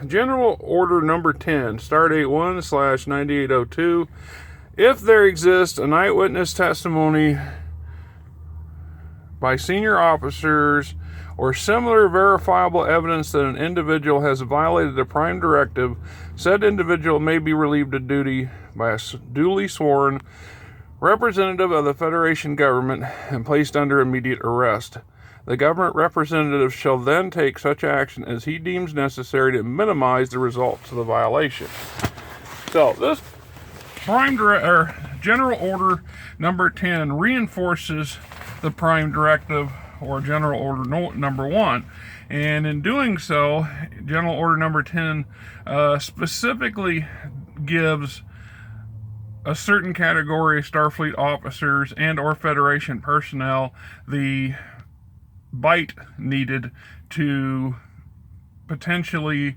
General Order Number 10, Stardate 1/9802. If there exists an eyewitness testimony by senior officers or similar verifiable evidence that an individual has violated the Prime Directive, said individual may be relieved of duty by a duly sworn representative of the Federation government and placed under immediate arrest. The government representative shall then take such action as he deems necessary to minimize the results of the violation. So this General Order Number 10 reinforces the Prime Directive, or General Order Number 1. And in doing so, General Order Number 10 specifically gives a certain category of Starfleet officers and or Federation personnel the bite needed to potentially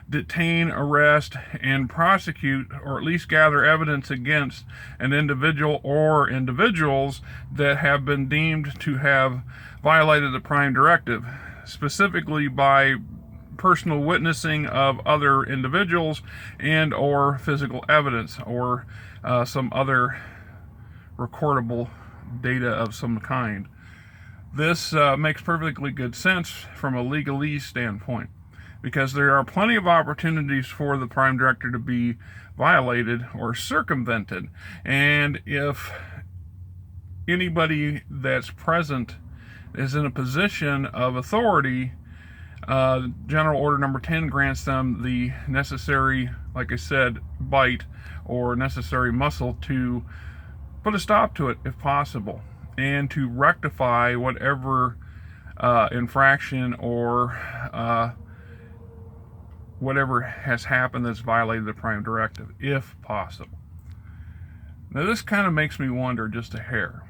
detain, arrest, and prosecute, or at least gather evidence against an individual or individuals that have been deemed to have violated the Prime Directive, specifically by personal witnessing of other individuals and or physical evidence or some other recordable data of some kind. This makes perfectly good sense from a legalese standpoint, because there are plenty of opportunities for the Prime Directive to be violated or circumvented. And if anybody that's present is in a position of authority, General Order Number 10 grants them the necessary, like I said, bite or necessary muscle to put a stop to it if possible, and to rectify whatever infraction or whatever has happened that's violated the Prime Directive, if possible. Now this kind of makes me wonder just a hair.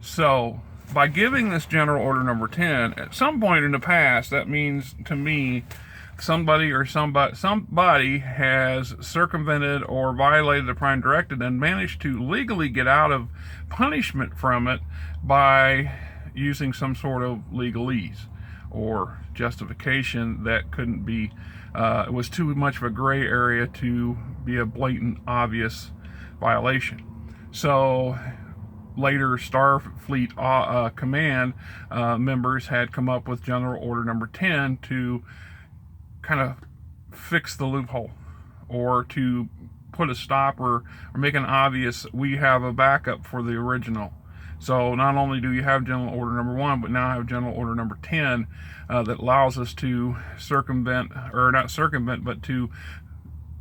So by giving this General Order Number 10, at some point in the past, that means to me somebody has circumvented or violated the Prime Directive and managed to legally get out of punishment from it by using some sort of legalese or justification that couldn't be, it was too much of a gray area to be a blatant, obvious violation. So later Starfleet Command members had come up with General Order Number 10 to kind of fix the loophole, or to put a stopper or make an obvious, we have a backup for the original. So not only do you have General Order Number 1, but now I have General Order Number 10 that allows us to circumvent, or not circumvent, but to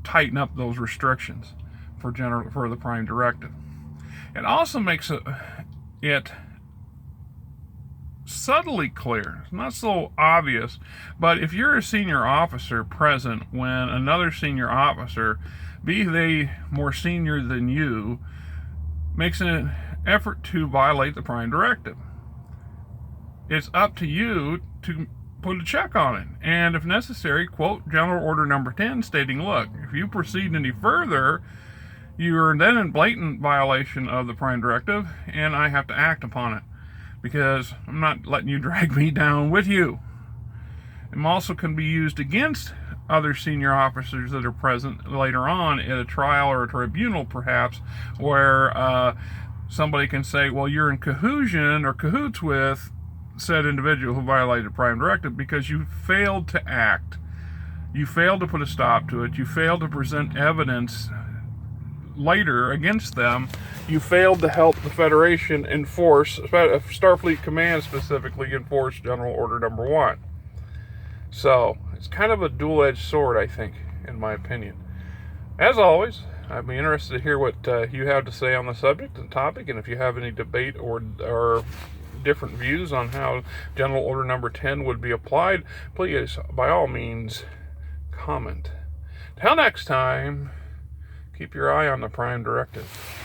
tighten up those restrictions for the Prime Directive. It also makes it subtly clear, it's not so obvious, but if you're a senior officer present when another senior officer, be they more senior than you, makes an effort to violate the Prime Directive, it's up to you to put a check on it, and if necessary, quote General Order Number 10 stating, look, if you proceed any further, you're then in blatant violation of the Prime Directive, and I have to act upon it, because I'm not letting you drag me down with you. It also can be used against other senior officers that are present later on at a trial or a tribunal, perhaps, where somebody can say, well, you're in collusion or cahoots with said individual who violated Prime Directive because you failed to act. You failed to put a stop to it. You failed to present evidence later against them. You failed to help the Federation enforce, Starfleet Command specifically, enforce General Order Number 1. So it's kind of a dual-edged sword, I think, in my opinion. As always, I'd be interested to hear what you have to say on the subject and topic, and if you have any debate or different views on how General Order Number 10 would be applied, please, by all means, comment. Till next time, keep your eye on the Prime Directive.